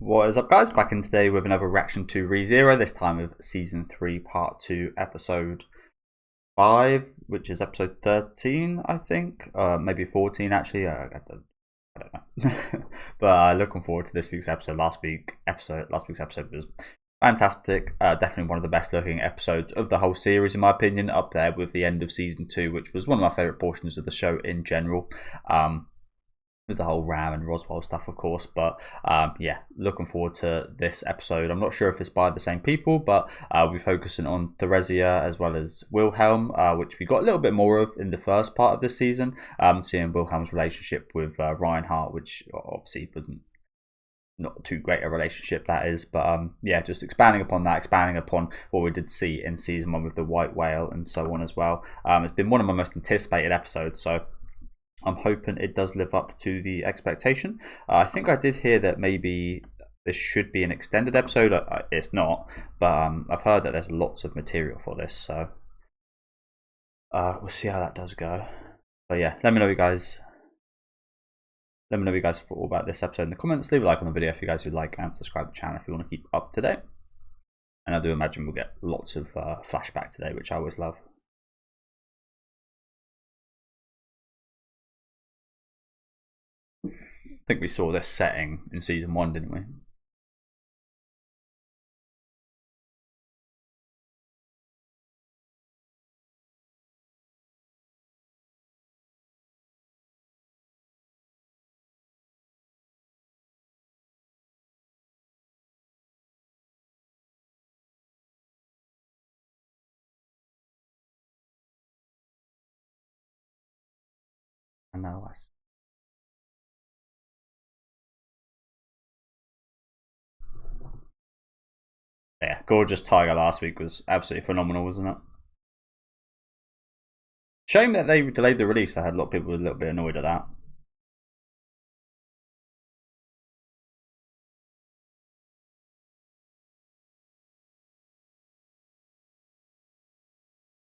What is up, guys? Back in today with another reaction to ReZero, this time with Season 3, Part 2, Episode 5, which is Episode 13, I think. Maybe 14, actually. I don't know. But looking forward to this week's episode. Last week's episode was fantastic. Definitely one of the best looking episodes of the whole series, in my opinion, up there with the end of Season 2, which was one of my favourite portions of the show in general. With the whole Ram and Roswell stuff, of course. But yeah, looking forward to this episode. I'm not sure if it's by the same people, but we'll be focusing on Theresia as well as Wilhelm, which we got a little bit more of in the first part of this season. Seeing Wilhelm's relationship with Reinhardt, which obviously wasn't not too great a relationship, that is, but yeah, just expanding upon that, expanding upon what we did see in season 1 with the white whale and so on as well. It's been one of my most anticipated episodes, so I'm hoping it does live up to the expectation. I think I did hear that maybe this should be an extended episode. It's not, but I've heard that there's lots of material for this, so we'll see how that does go. But yeah, let me know, you guys. Let me know what you guys thought about this episode in the comments. Leave a like on the video if you guys would like, and subscribe to the channel if you want to keep up to date. And I do imagine we'll get lots of flashback today, which I always love. I think we saw this setting in season 1, didn't we? I know. Yeah, Gorgeous Tiger last week was absolutely phenomenal, wasn't it? Shame that they delayed the release. I had a lot of people a little bit annoyed at that.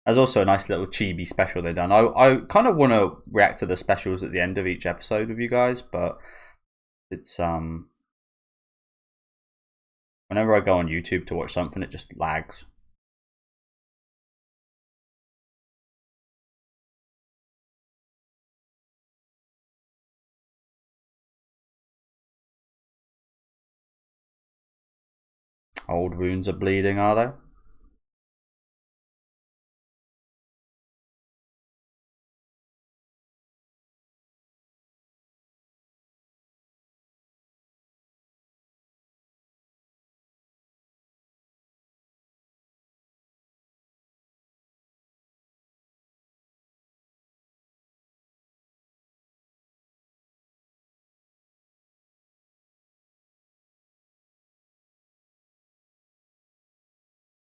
There's also a nice little chibi special they've done. I kind of want to react to the specials at the end of each episode with you guys, but it's whenever I go on YouTube to watch something, it just lags. Old wounds are bleeding, are they?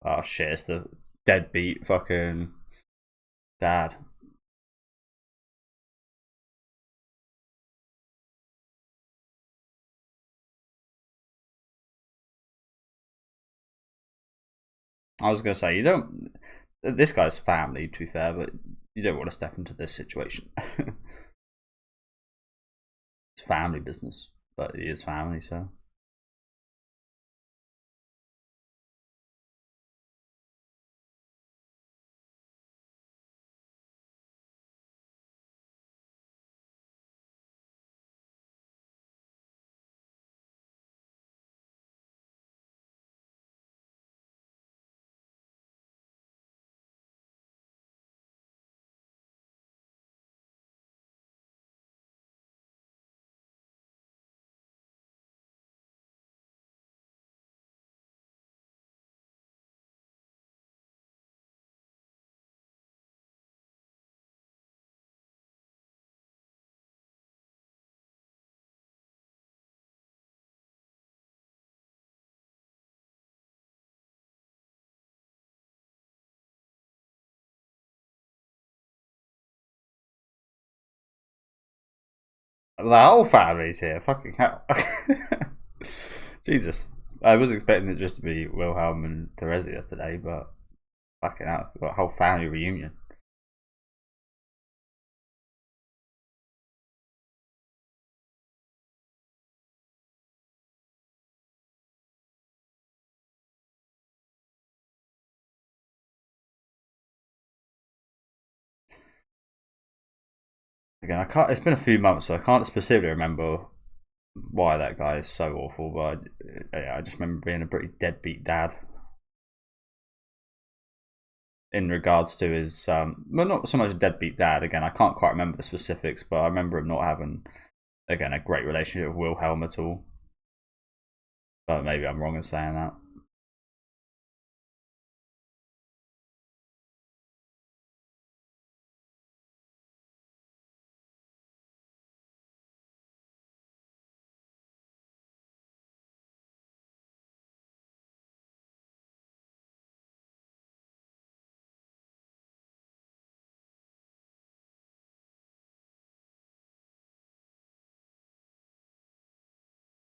Oh shit, it's the deadbeat fucking dad. I was gonna say, you don't. This guy's family, to be fair, but you don't want to step into this situation. It's family business, but it is family, so. The whole family's here. Fucking hell. Jesus. I was expecting it just to be Wilhelm and Theresia today, but fucking hell. We've got a whole family reunion. Again, I can't. It's been a few months, so I can't specifically remember why that guy is so awful. But I just remember being a pretty deadbeat dad in regards to his. Well, not so much deadbeat dad. Again, I can't quite remember the specifics, but I remember him not having, again, a great relationship with Wilhelm at all. But maybe I'm wrong in saying that.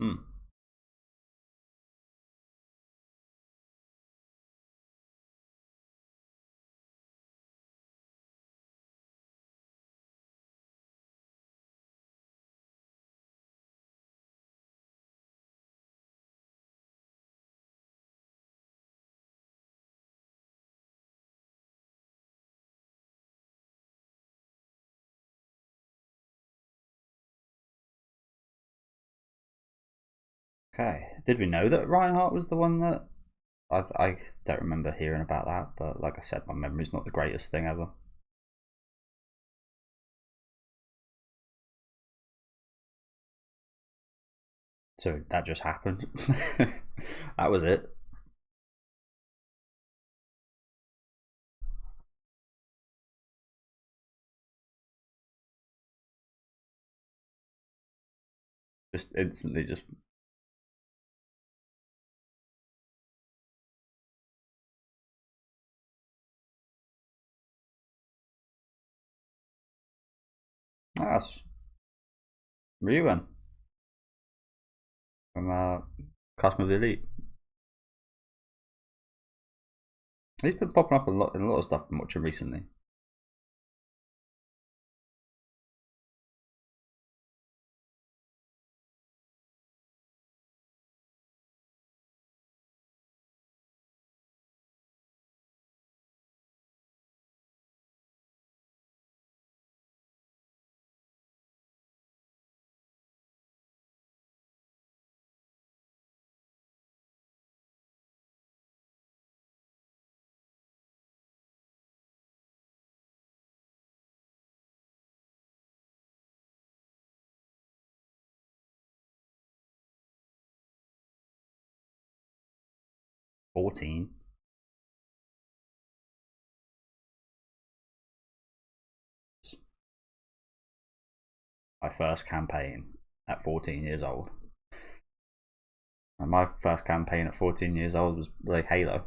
Hmm. Okay. Did we know that Reinhardt was the one that? I don't remember hearing about that, but like I said, my memory's not the greatest thing ever. So that just happened. That was it. Just instantly, just that's Ryuan from Customer of the Elite. He's been popping up a lot in a lot of stuff I've been watching recently. 14. My first campaign at 14 years old. And my first campaign at 14 years old was like Halo.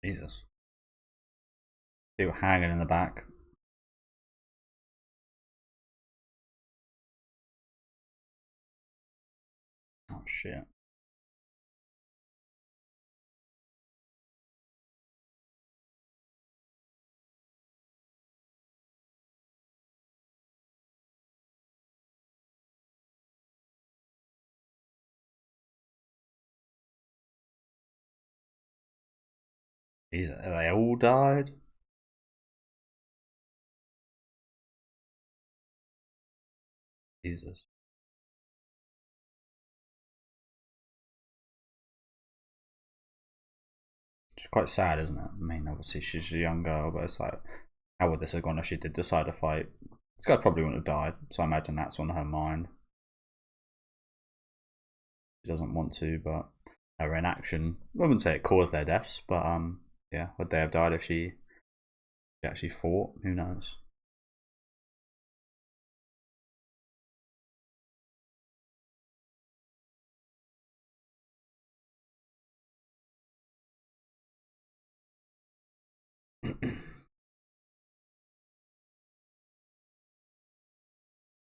Jesus. They were hanging in the back. Oh shit. Jesus, they all died? Jesus. It's quite sad, isn't it? I mean, obviously she's a young girl, but it's like, how would this have gone if she did decide to fight? This guy probably wouldn't have died, so I imagine that's on her mind. She doesn't want to, but her inaction, I wouldn't say it caused their deaths, but yeah, would they have died if she actually fought? Who knows?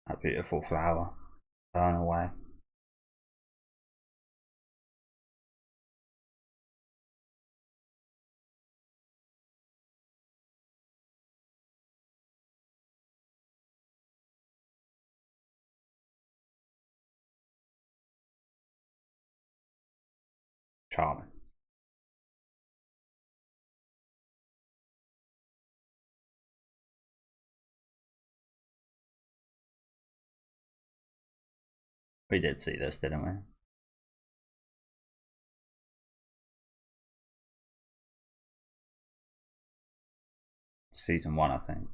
That beautiful flower burn away. Charming. We did see this, didn't we? Season 1, I think.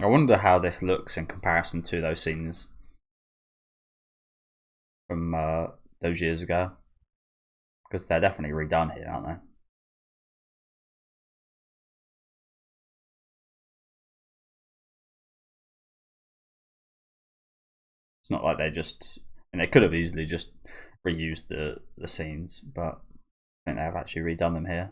I wonder how this looks in comparison to those scenes from those years ago. Because they're definitely redone here, aren't they? It's not like they just, and they could have easily just reused the scenes, but I think they have actually redone them here.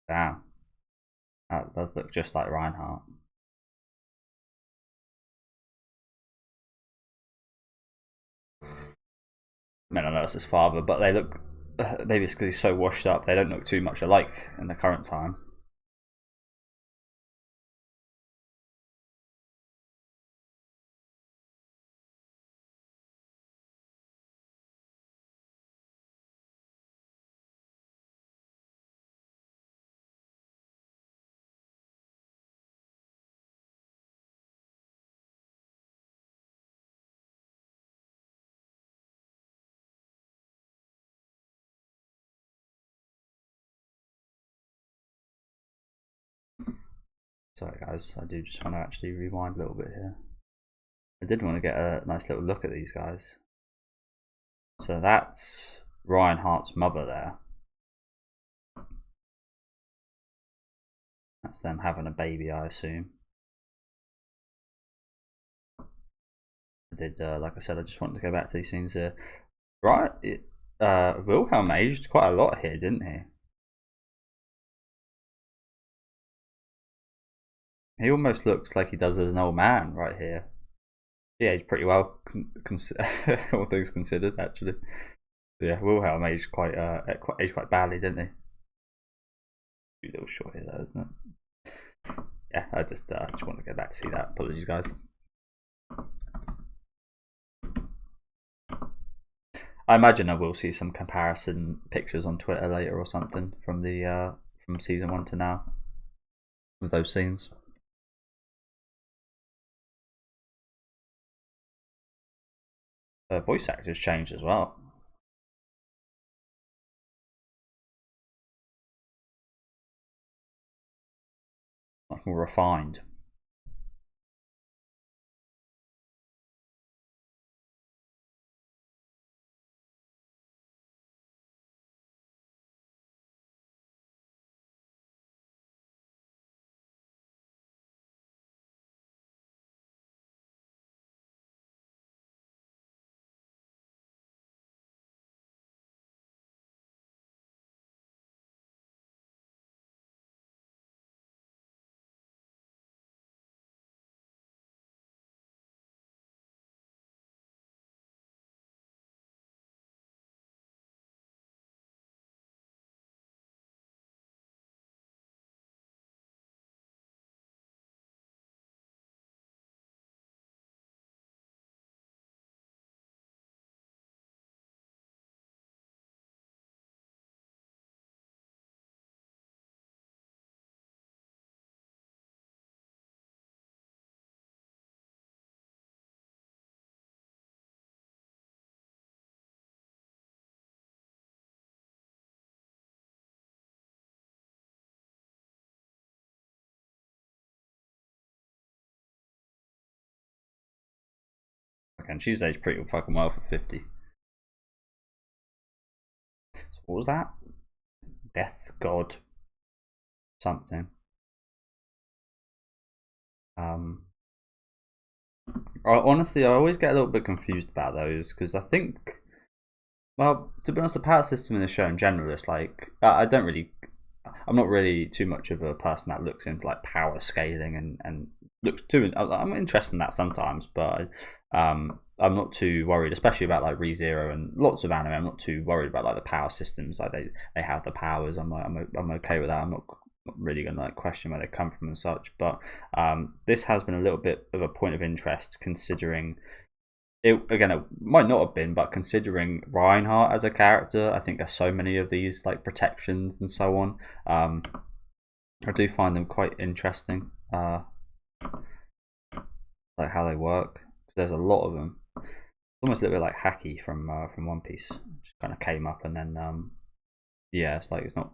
Damn, that does look just like Reinhardt. I mean, I know it's his father, but they look, maybe it's because he's so washed up, they don't look too much alike in the current time. Sorry guys, I do just want to actually rewind a little bit here. I did want to get a nice little look at these guys. So that's Reinhardt's mother there. That's them having a baby, I assume. I did, like I said, I just wanted to go back to these scenes here. Right, Wilhelm aged quite a lot here, didn't he? He almost looks like he does as an old man right here. Yeah, he's pretty well, all things considered, actually. But yeah, Wilhelm aged quite badly, didn't he? A little short here, though, isn't it? Yeah, I just want to go back to see that. Apologies, guys. I imagine I will see some comparison pictures on Twitter later or something from the from season 1 to now with those scenes. Voice actors changed as well. Much more refined. reckon. She's aged pretty fucking well for 50. So what was that? Death God something. Honestly, I always get a little bit confused about those because I think, well, to be honest, the power system in the show in general is like I'm not really too much of a person that looks into like power scaling and looks too. I'm interested in that sometimes, but I'm not too worried, especially about like ReZero and lots of anime. I'm not too worried about like the power systems, like they have the powers. I'm okay with that. I'm not really gonna like question where they come from and such. But this has been a little bit of a point of interest considering. It might not have been, but considering Reinhardt as a character, I think there's so many of these like protections and so on. I do find them quite interesting, like how they work. There's a lot of them. It's almost a little bit like Haki from One Piece. Just kind of came up and then yeah, it's like it's not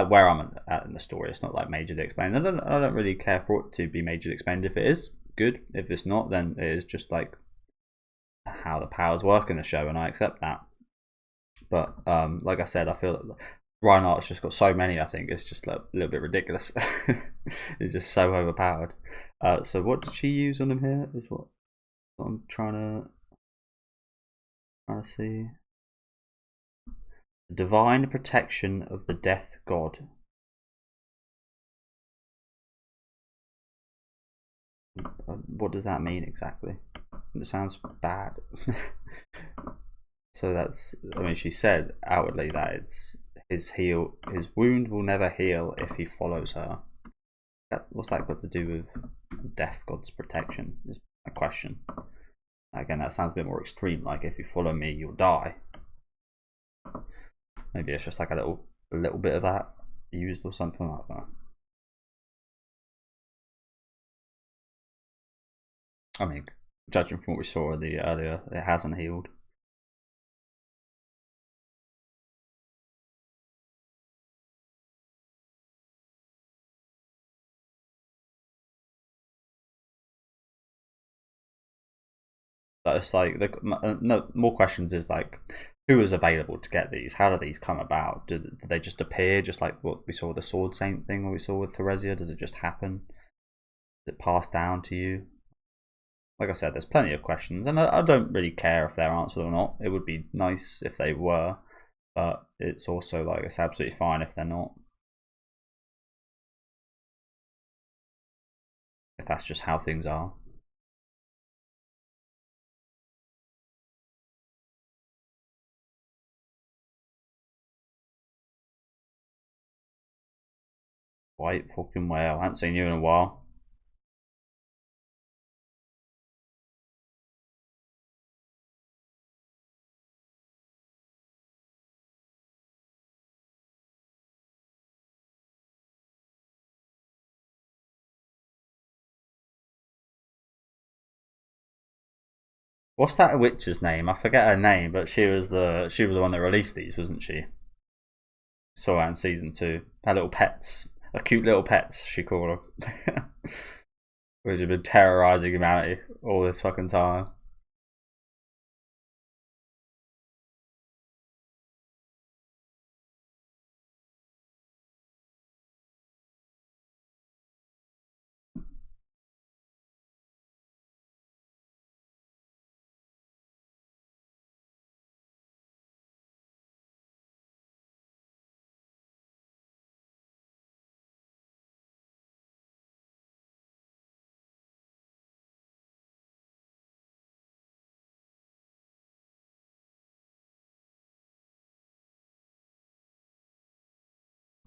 where I'm at in the story. It's not like majorly explained. I don't really care for it to be majorly explained. If it is, good. If it's not, then it is just like how the powers work in the show, and I accept that. But like I said, I feel that Reinhardt's just got so many. I think it's just a little bit ridiculous. It's just so overpowered. So what did she use on him here? Is what I'm trying to see. Divine protection of the Death God. What does that mean exactly? It sounds bad. So that's, I mean, she said outwardly that it's his wound will never heal if he follows her. What's that got to do with Death God's protection? Is my question. Again, that sounds a bit more extreme. Like if you follow me, you'll die. Maybe it's just like a little bit of that used or something like that. I mean, judging from what we saw earlier, it hasn't healed. But it's like no more questions is like, who is available to get these? How do these come about? Do they just appear, just like what we saw with the Sword Saint thing, or we saw with Theresia? Does it just happen? Does it pass down to you? Like I said, there's plenty of questions, and I don't really care if they're answered or not. It would be nice if they were, but it's also like it's absolutely fine if they're not. If that's just how things are. White fucking whale. I haven't seen you in a while. What's that witch's name? I forget her name, but she was the one that released these, wasn't she? Saw that in season 2. Her little pets, her cute little pets, she called them. Which have been terrorizing humanity all this fucking time.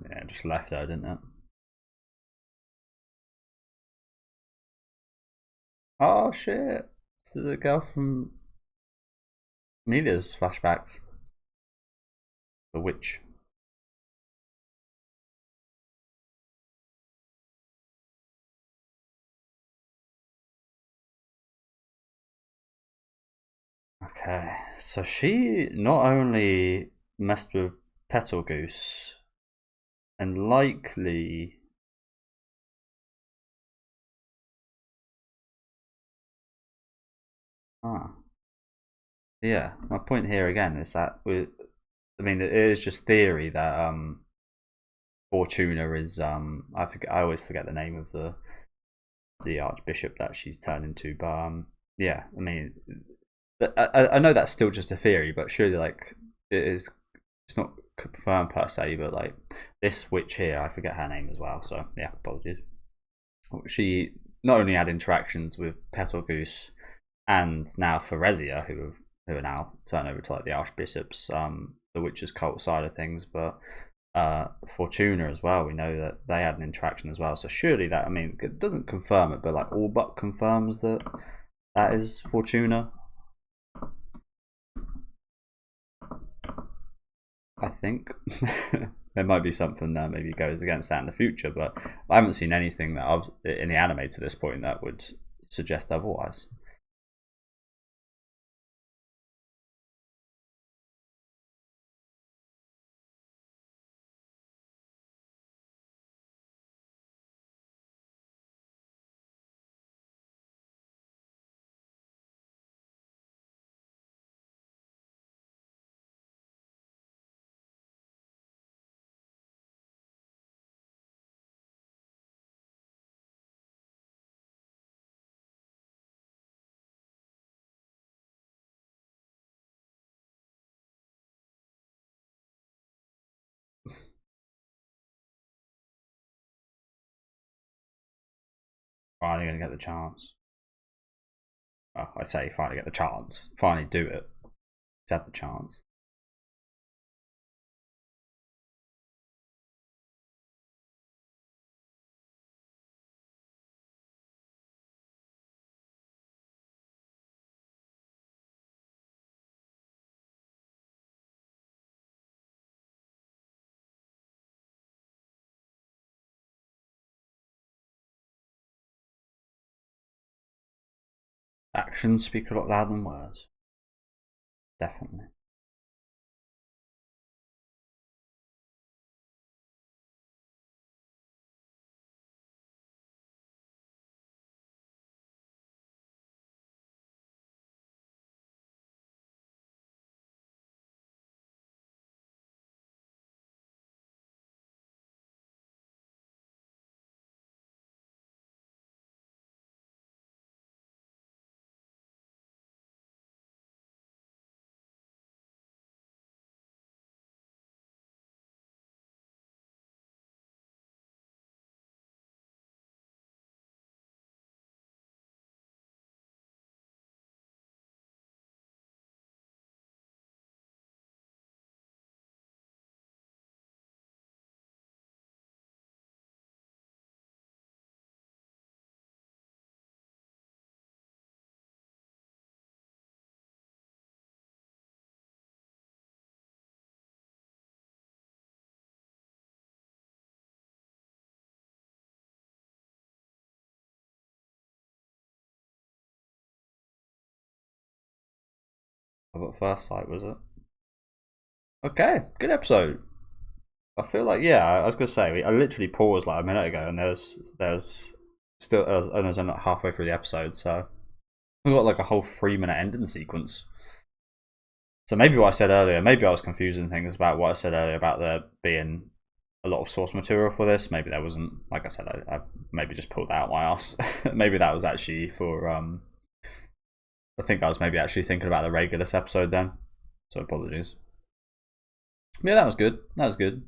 Yeah, just left her, didn't it? Oh shit! It's the girl from Amelia's flashbacks. The witch. Okay, so she not only messed with Petal Goose, and likely. Ah. Yeah, my point here again is that I mean, it is just theory that Fortuna is I always forget the name of the archbishop that she's turned into, but yeah, I mean, I know that's still just a theory, but surely like it's not confirmed per se, but like this witch here, I forget her name as well, so yeah, apologies. She not only had interactions with Petalgoose and now Theresia, who are now turned over to like the archbishops, the witches cult side of things, but Fortuna as well. We know that they had an interaction as well. So surely that, I mean, it doesn't confirm it, but like all but confirms that that is Fortuna. I think there might be something that maybe goes against that in the future, but I haven't seen anything that I've in the anime to this point that would suggest otherwise. Finally going to get the chance. Well, I say finally get the chance. Finally do it. He's had the chance. Actions speak a lot louder than words. Definitely. But first sight was it? Okay, good episode. I feel like yeah, I was gonna say I literally paused like a minute ago, and there's still and there's not halfway through the episode, so we got like a whole 3 minute ending sequence. So maybe what I said earlier, maybe I was confusing things about what I said earlier about there being a lot of source material for this. Maybe there wasn't. Like I said, I maybe just pulled that out my ass. Maybe that was actually for I think I was maybe actually thinking about the Regulus episode then. So apologies. Yeah, that was good. That was good.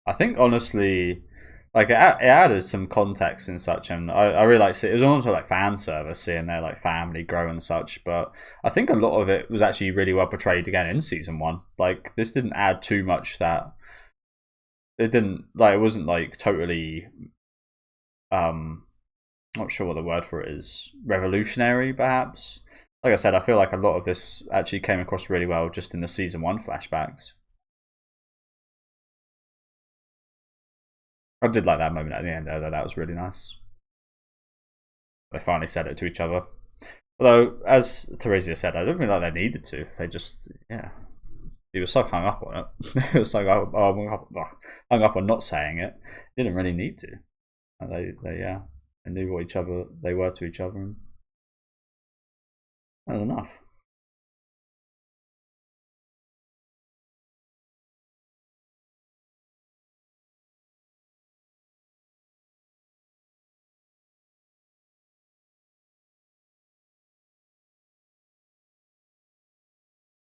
I think honestly, like it added some context and such, and I really like it. It was almost like fan service seeing their like family grow and such. But I think a lot of it was actually really well portrayed again in season one. Like this didn't add too much that it didn't like. It wasn't like totally not sure what the word for it is, revolutionary perhaps. Like I said, I feel like a lot of this actually came across really well just in the season one flashbacks. I did like that moment at the end though, that was really nice. They finally said it to each other. Although, as Theresia said, I don't think like they needed to. They just, yeah. He was so hung up on it. He was so hung up on not saying it. He didn't really need to. And they knew what each other they were to each other, and that was enough.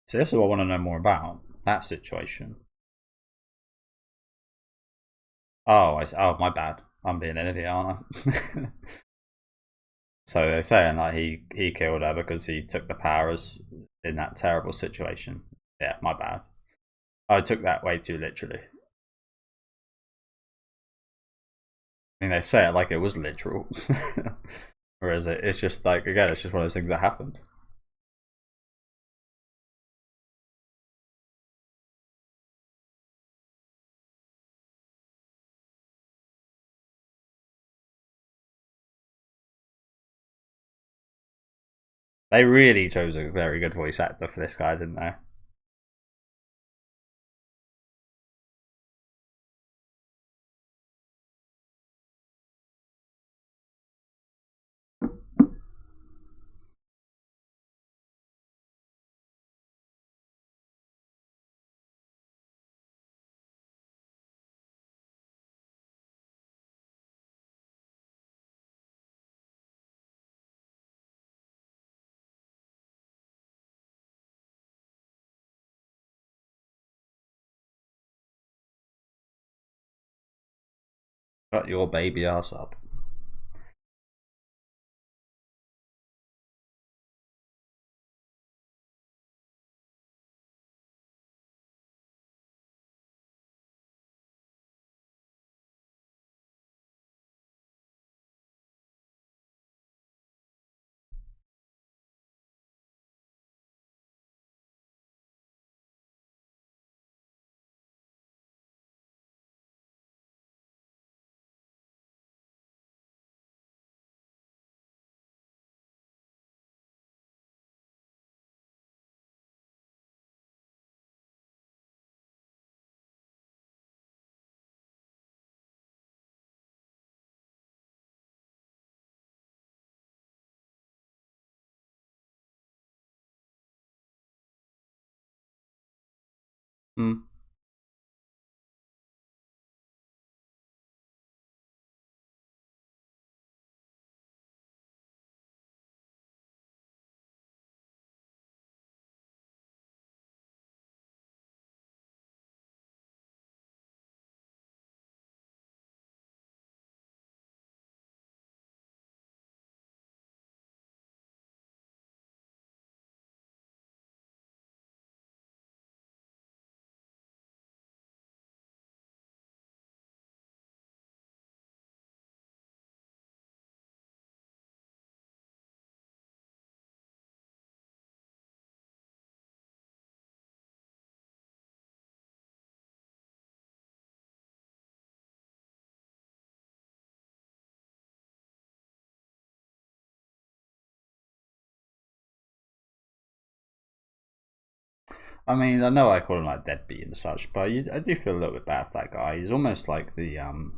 So this is what I want to know more about, that situation. Oh, my bad. I'm being an idiot, aren't I? So they're saying like he killed her because he took the powers in that terrible situation. Yeah, my bad. I took that way too literally. I mean, they say it like it was literal, whereas it's just like, again, it's just one of those things that happened. They really chose a very good voice actor for this guy, didn't they? Shut your baby ass up. Hmm. I mean, I know I call him like deadbeat and such, but I do feel a little bit bad for that guy. He's almost like the ugly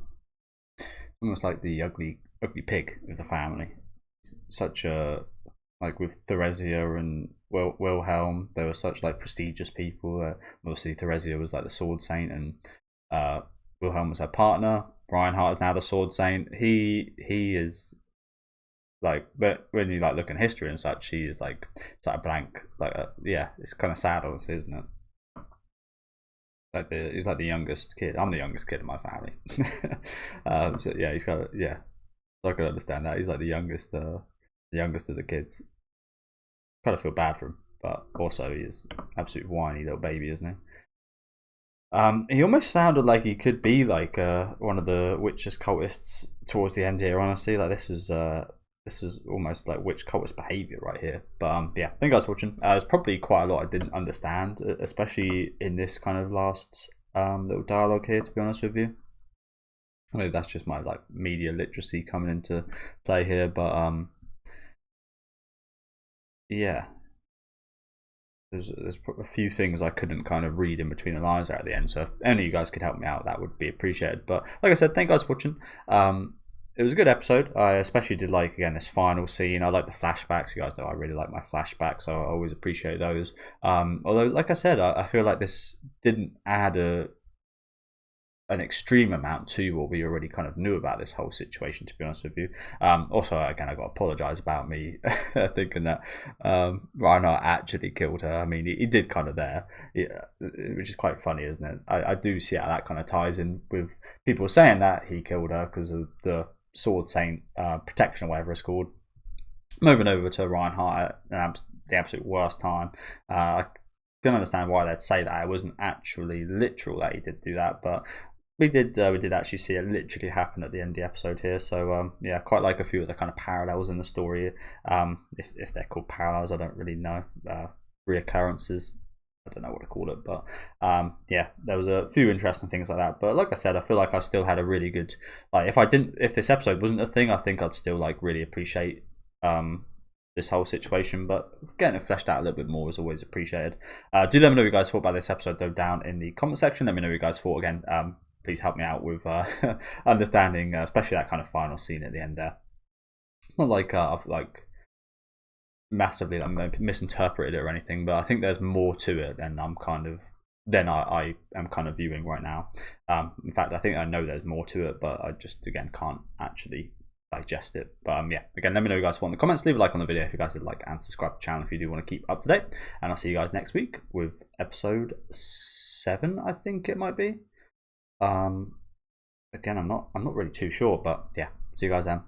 pig of the family. Such a, like with Theresia and Wilhelm, they were such like prestigious people. Obviously, Theresia was like the sword saint, and uh, Wilhelm was her partner. Reinhardt is now the sword saint. He is like, but when you like look in history and such, he is like it's like a blank. Like yeah, it's kind of sad, obviously, isn't it? Like he's like the youngest kid. I'm the youngest kid in my family. So yeah, he's got yeah. So I can understand that he's like the youngest of the kids. Kind of feel bad for him, but also he is absolute whiny little baby, isn't he? He almost sounded like he could be like one of the witches cultists towards the end here. Honestly, like this was almost like witch cultist behavior right here. But yeah, thank you guys for watching. There's probably quite a lot I didn't understand, especially in this kind of last little dialogue here. To be honest with you, I know that's just my like media literacy coming into play here, but yeah, there's a few things I couldn't kind of read in between the lines there at the end. So if any of you guys could help me out, that would be appreciated. But like I said, thank you guys for watching. it was a good episode. I especially did like, again, this final scene. I like the flashbacks. You guys know I really like my flashbacks, so I always appreciate those. Although, like I said, I feel like this didn't add an extreme amount to what we already kind of knew about this whole situation, to be honest with you. Also, again, I got to apologise about me thinking that Reinhardt actually killed her. I mean, he did kind of there, yeah, which is quite funny, isn't it? I do see how that kind of ties in with people saying that he killed her because of the Sword Saint protection or whatever it's called. Moving over to Reinhardt at the absolute worst time. I can understand why they'd say that. It wasn't actually literal that he did do that, but we did actually see it literally happen at the end of the episode here. So yeah, quite like a few of the kind of parallels in the story. If they're called parallels, I don't really know. Reoccurrences, I don't know what to call it, but yeah, there was a few interesting things like that. But like I said, I feel like I still had a really good, like, if this episode wasn't a thing, I think I'd still like really appreciate this whole situation, but getting it fleshed out a little bit more is always appreciated. Do let me know what you guys thought about this episode though down in the comment section. Let me know what you guys thought. Again, please help me out with understanding, especially that kind of final scene at the end there. It's not like I've like massively misinterpreted it or anything, but I think there's more to it than I am kind of viewing right now. In fact, I think I know there's more to it, but I just again can't actually digest it. But yeah, again, let me know what you guys thought in the comments. Leave a like on the video if you guys would like, and subscribe to the channel if you do want to keep up to date. And I'll see you guys next week with episode 7, I think it might be. Again, I'm not really too sure, but yeah, see you guys then.